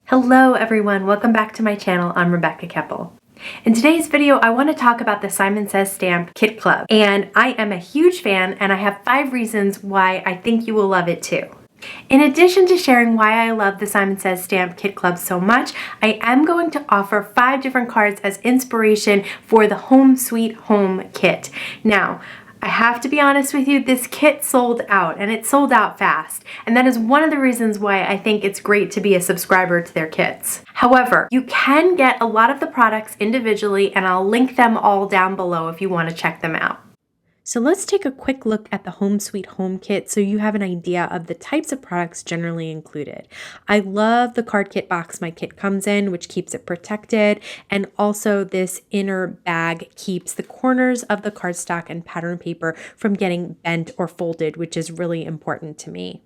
Hello everyone, welcome back to my channel. I'm Rebecca Keppel. In today's video, I want to talk about the Simon Says Stamp Kit Club, and I am a huge fan and I have 5 reasons why I think you will love it too. In addition to sharing why I love the Simon Says Stamp Kit Club so much, I am going to offer 5 different cards as inspiration for the Home Sweet Home kit. Now, I have to be honest with you, this kit sold out, and it sold out fast. And that is one of the reasons why I think it's great to be a subscriber to their kits. However, you can get a lot of the products individually, and I'll link them all down below if you want to check them out. So let's take a quick look at the Home Sweet Home kit so you have an idea of the types of products generally included. I love the card kit box my kit comes in, which keeps it protected, and also this inner bag keeps the corners of the cardstock and pattern paper from getting bent or folded, which is really important to me.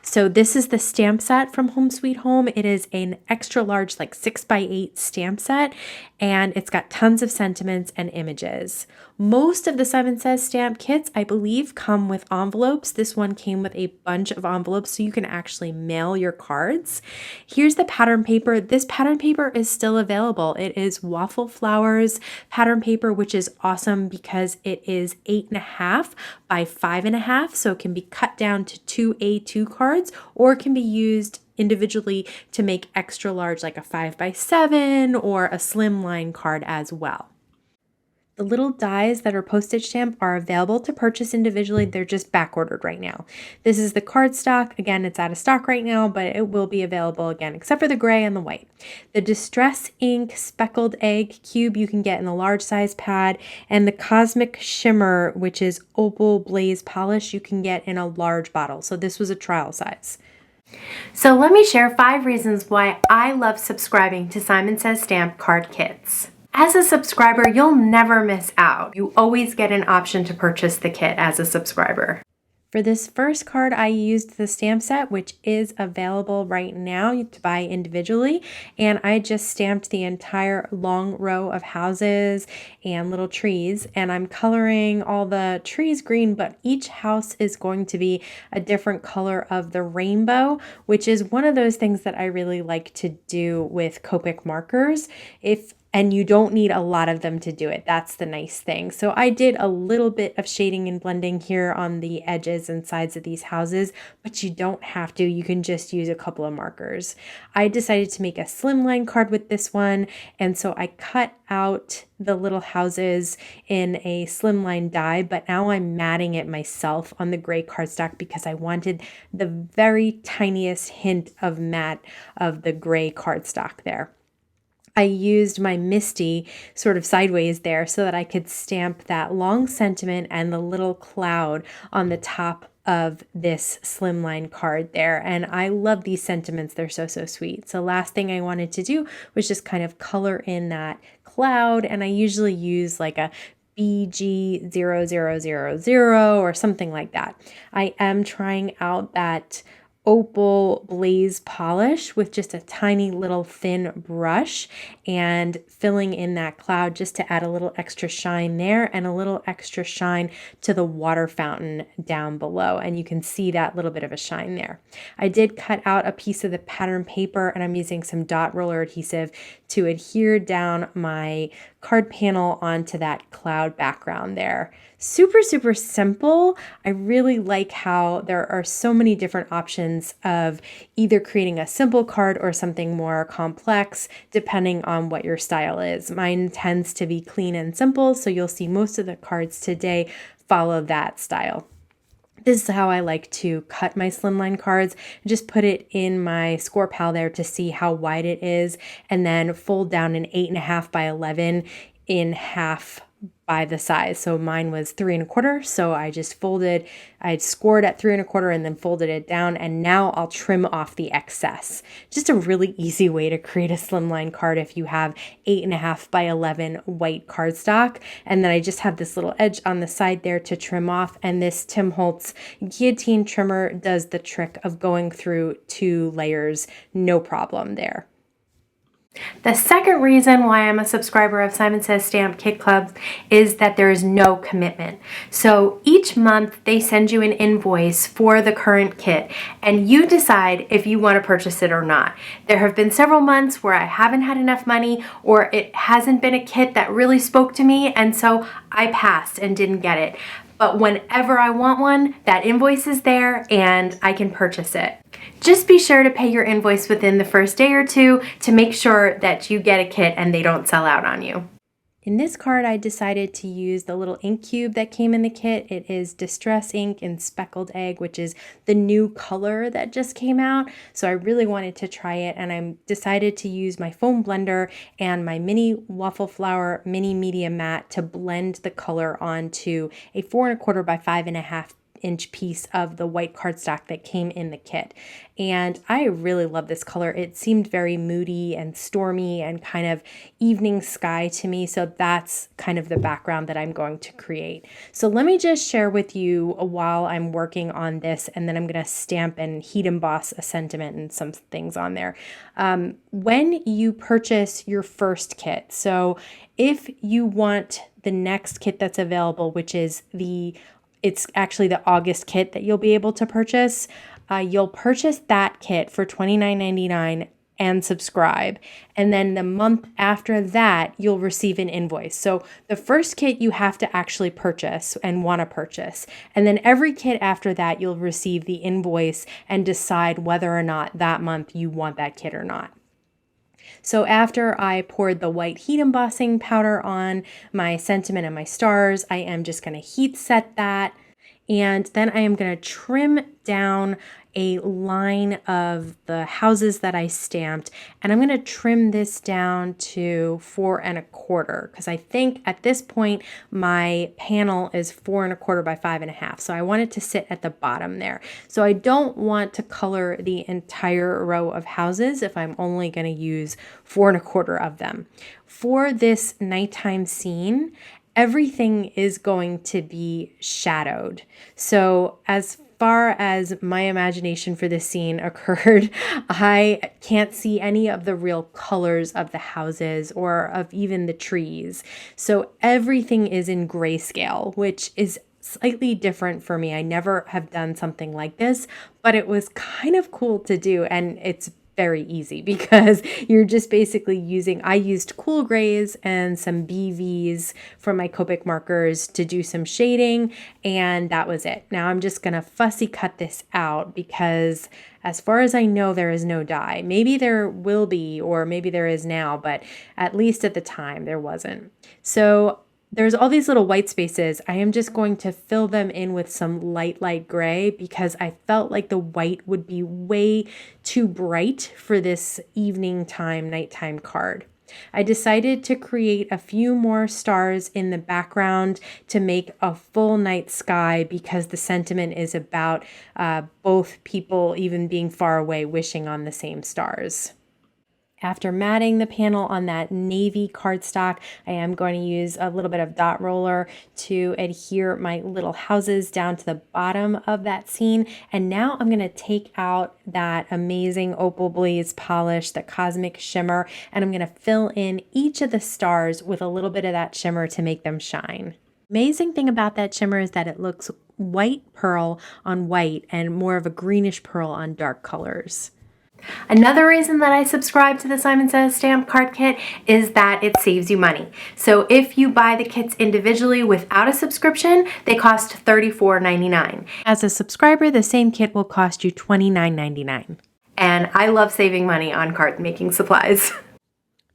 So this is the stamp set from Home Sweet Home. It is an extra large, like 6x8 stamp set, and it's got tons of sentiments and images. Most of the Simon Says stamp kits, I believe, come with envelopes. This one came with a bunch of envelopes so you can actually mail your cards. Here's the pattern paper. This pattern paper is still available. It is Waffle Flowers pattern paper, which is awesome because it is 8.5 by 5.5, so it can be cut down to 2 A2 cards, or it can be used individually to make extra large, like a 5x7 or a Slimline card as well. The little dies that are postage stamp are available to purchase individually. They're just back ordered right now. This is the cardstock. Again, it's out of stock right now, but it will be available again, except for the gray and the white. The Distress Ink Speckled Egg Cube you can get in a large size pad, and the Cosmic Shimmer, which is Opal Blaze Polish, you can get in a large bottle. So this was a trial size. So let me share 5 reasons why I love subscribing to Simon Says Stamp card kits. As a subscriber, you'll never miss out. You always get an option to purchase the kit as a subscriber. For this first card, I used the stamp set, which is available right now to buy individually, and I just stamped the entire long row of houses and little trees, and I'm coloring all the trees green, but each house is going to be a different color of the rainbow, which is one of those things that I really like to do with Copic markers. And you don't need a lot of them to do it. That's the nice thing. So I did a little bit of shading and blending here on the edges and sides of these houses, but you don't have to. You can just use a couple of markers. I decided to make a slimline card with this one, and so I cut out the little houses in a slimline die, but now I'm matting it myself on the gray cardstock because I wanted the very tiniest hint of matte of the gray cardstock there. I used my MISTI sort of sideways there so that I could stamp that long sentiment and the little cloud on the top of this slimline card there. And I love these sentiments. They're so sweet. So last thing I wanted to do was just kind of color in that cloud. And I usually use like a BG0000 or something like that. I am trying out that Opal Blaze Polish with just a tiny little thin brush and filling in that cloud just to add a little extra shine there and a little extra shine to the water fountain down below. And you can see that little bit of a shine there. I did cut out a piece of the pattern paper, and I'm using some dot roller adhesive to adhere down my card panel onto that cloud background there. Super simple. I really like how there are so many different options of either creating a simple card or something more complex, depending on what your style is. Mine tends to be clean and simple, so you'll see most of the cards today follow that style. This is how I like to cut my slimline cards. Just put it in my score pal there to see how wide it is, and then fold down an 8.5 by 11 in half by the size. So mine was 3 1/4. So I just I scored at 3 1/4 and then folded it down. And now I'll trim off the excess. Just a really easy way to create a slimline card if you have 8.5 by 11 white cardstock. And then I just have this little edge on the side there to trim off. And this Tim Holtz guillotine trimmer does the trick of going through 2 layers, no problem there. The second reason why I'm a subscriber of Simon Says Stamp Kit Club is that there is no commitment. So each month they send you an invoice for the current kit and you decide if you want to purchase it or not. There have been several months where I haven't had enough money or it hasn't been a kit that really spoke to me, and so I passed and didn't get it. But whenever I want one, that invoice is there and I can purchase it. Just be sure to pay your invoice within the first day or two to make sure that you get a kit and they don't sell out on you. In this card, I decided to use the little ink cube that came in the kit. It is Distress ink in Speckled Egg, which is the new color that just came out. So I really wanted to try it, and I decided to use my foam blender and my mini waffle flower mini media mat to blend the color onto a 4 1/4 by 5.5 inch piece of the white cardstock that came in the kit. And I really love this color. It seemed very moody and stormy and kind of evening sky to me. So that's kind of the background that I'm going to create. So let me just share with you while I'm working on this, and then I'm going to stamp and heat emboss a sentiment and some things on there. When you purchase your first kit, so if you want the next kit that's available, which is it's actually the August kit that you'll be able to purchase. You'll purchase that kit for $29.99 and subscribe. And then the month after that, you'll receive an invoice. So the first kit you have to actually purchase and want to purchase. And then every kit after that, you'll receive the invoice and decide whether or not that month you want that kit or not. So after I poured the white heat embossing powder on my sentiment and my stars, I am just going to heat set that. And then I am going to trim down a line of the houses that I stamped. And I'm going to trim this down to 4 1/4 because I think at this point my panel is 4 1/4 by 5.5. So I want it to sit at the bottom there. So I don't want to color the entire row of houses if I'm only going to use 4 1/4 of them. For this nighttime scene, everything is going to be shadowed. So as far as my imagination for this scene occurred, I can't see any of the real colors of the houses or of even the trees. So everything is in grayscale, which is slightly different for me. I never have done something like this, but it was kind of cool to do, and it's very easy because you're just basically I used cool grays and some BVs from my Copic markers to do some shading, and that was it. Now I'm just gonna fussy cut this out because as far as I know, there is no dye. Maybe there will be, or maybe there is now, but at least at the time there wasn't. So there's all these little white spaces. I am just going to fill them in with some light gray because I felt like the white would be way too bright for this evening time, nighttime card. I decided to create a few more stars in the background to make a full night sky because the sentiment is about both people, even being far away, wishing on the same stars. After matting the panel on that navy cardstock, I am going to use a little bit of dot roller to adhere my little houses down to the bottom of that scene. And now I'm going to take out that amazing Opal Blaze polish, the Cosmic Shimmer, and I'm going to fill in each of the stars with a little bit of that shimmer to make them shine. Amazing thing about that shimmer is that it looks white pearl on white and more of a greenish pearl on dark colors. Another reason that I subscribe to the Simon Says Stamp Card Kit is that it saves you money. So if you buy the kits individually without a subscription, they cost $34.99. As a subscriber, the same kit will cost you $29.99. And I love saving money on card making supplies.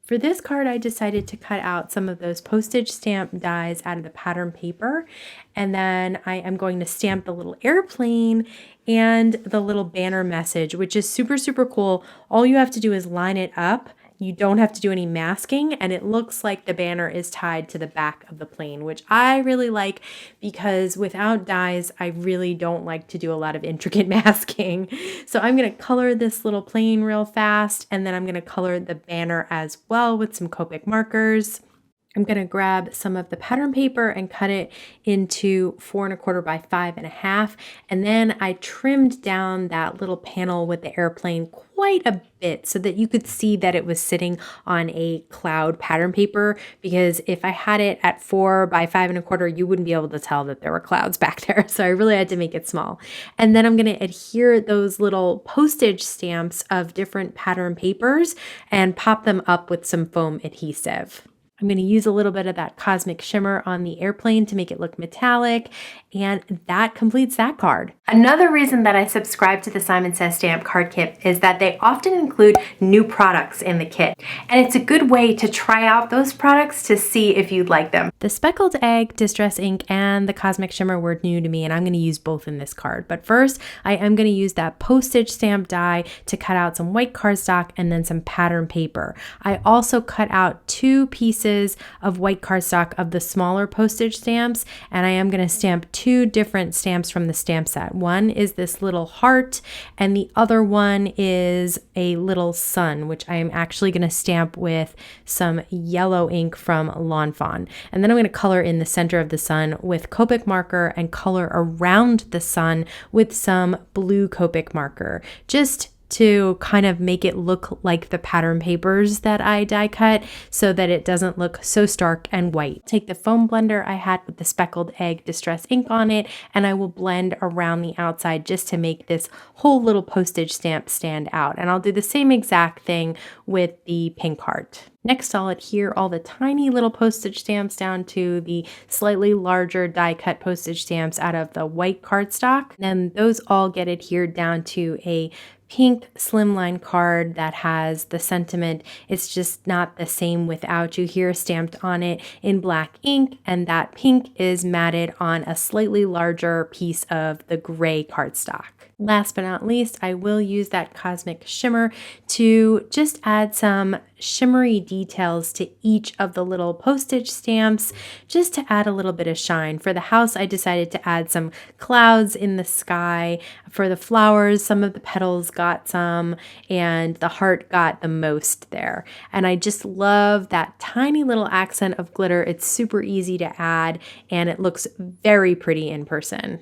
For this card, I decided to cut out some of those postage stamp dies out of the pattern paper. And then I am going to stamp the little airplane and the little banner message, which is super, super cool. All you have to do is line it up. You don't have to do any masking, and it looks like the banner is tied to the back of the plane, which I really like because without dies, I really don't like to do a lot of intricate masking. So I'm going to color this little plane real fast, and then I'm going to color the banner as well with some Copic markers. I'm gonna grab some of the pattern paper and cut it into 4 1/4 by 5 1/2. And then I trimmed down that little panel with the airplane quite a bit so that you could see that it was sitting on a cloud pattern paper, because if I had it at 4 by 5 1/4, you wouldn't be able to tell that there were clouds back there. So I really had to make it small. And then I'm gonna adhere those little postage stamps of different pattern papers and pop them up with some foam adhesive. I'm going to use a little bit of that cosmic shimmer on the airplane to make it look metallic, and that completes that card. Another reason that I subscribe to the Simon Says Stamp card kit is that they often include new products in the kit, and it's a good way to try out those products to see if you'd like them. The speckled egg, distress ink, and the cosmic shimmer were new to me, and I'm going to use both in this card. But first, I am going to use that postage stamp die to cut out some white cardstock and then some pattern paper. I also cut out 2 pieces of white cardstock of the smaller postage stamps, and I am going to stamp 2 different stamps from the stamp set. One is this little heart, and the other one is a little sun, which I am actually going to stamp with some yellow ink from Lawn Fawn. And then I'm going to color in the center of the sun with Copic marker and color around the sun with some blue Copic marker, just to kind of make it look like the pattern papers that I die cut so that it doesn't look so stark and white. Take the foam blender I had with the speckled egg distress ink on it, and I will blend around the outside just to make this whole little postage stamp stand out. And I'll do the same exact thing with the pink heart. Next, I'll adhere all the tiny little postage stamps down to the slightly larger die cut postage stamps out of the white cardstock. And those all get adhered down to a pink slimline card that has the sentiment, "It's just not the same without you" here stamped on it in black ink, and that pink is matted on a slightly larger piece of the gray cardstock. Last but not least, I will use that cosmic shimmer to just add some shimmery details to each of the little postage stamps, just to add a little bit of shine. For the house, I decided to add some clouds in the sky. For the flowers, some of the petals got some, and the heart got the most there. And I just love that tiny little accent of glitter. It's super easy to add, and it looks very pretty in person.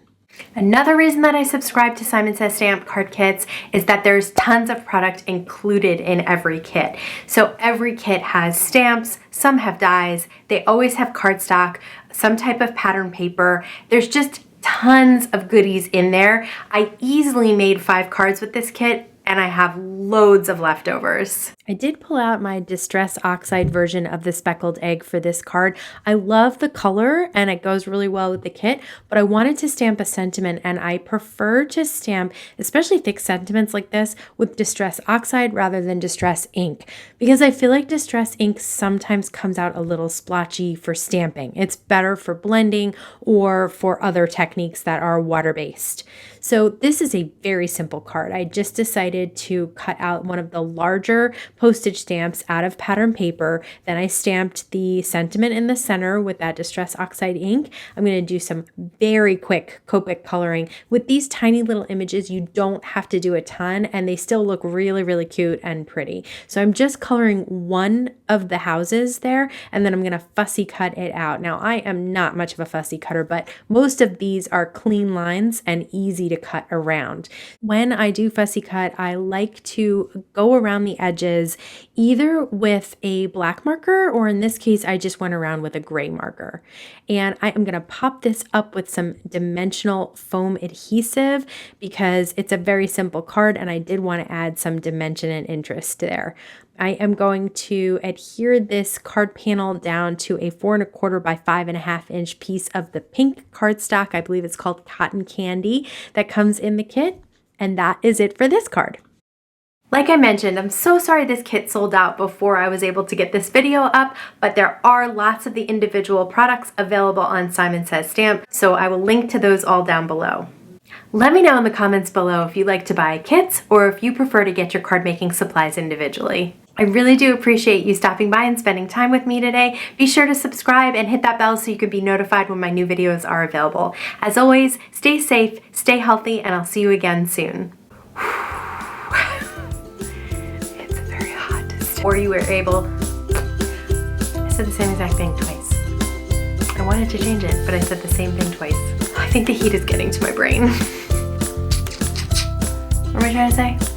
Another reason that I subscribe to Simon Says Stamp card kits is that there's tons of product included in every kit. So every kit has stamps, some have dies, they always have cardstock, some type of pattern paper. There's just tons of goodies in there. I easily made 5 cards with this kit, and I have loads of leftovers. I did pull out my Distress Oxide version of the speckled egg for this card. I love the color and it goes really well with the kit, but I wanted to stamp a sentiment, and I prefer to stamp, especially thick sentiments like this, with Distress Oxide rather than Distress ink, because I feel like Distress ink sometimes comes out a little splotchy for stamping. It's better for blending or for other techniques that are water-based. So this is a very simple card. I just decided to cut out one of the larger postage stamps out of pattern paper. Then I stamped the sentiment in the center with that Distress Oxide ink. I'm going to do some very quick Copic coloring. With these tiny little images, you don't have to do a ton, and they still look really, really cute and pretty. So I'm just coloring one of the houses there, and then I'm going to fussy cut it out. Now, I am not much of a fussy cutter, but most of these are clean lines and easy to cut around. When I do fussy cut, I like to go around the edges either with a black marker, or in this case, I just went around with a gray marker. And I am going to pop this up with some dimensional foam adhesive because it's a very simple card, and I did want to add some dimension and interest there. I am going to adhere this card panel down to a 4 1/4 by 5 1/2 inch piece of the pink cardstock. I believe it's called Cotton Candy, that comes in the kit. And that is it for this card. Like I mentioned, I'm so sorry this kit sold out before I was able to get this video up, but there are lots of the individual products available on Simon Says Stamp, so I will link to those all down below. Let me know in the comments below if you like to buy kits or if you prefer to get your card making supplies individually. I really do appreciate you stopping by and spending time with me today. Be sure to subscribe and hit that bell so you can be notified when my new videos are available. As always, stay safe, stay healthy, and I'll see you again soon. It's very hot. Or you were able, I said the same exact thing twice. I wanted to change it, but I said the same thing twice. I think the heat is getting to my brain. What am I trying to say?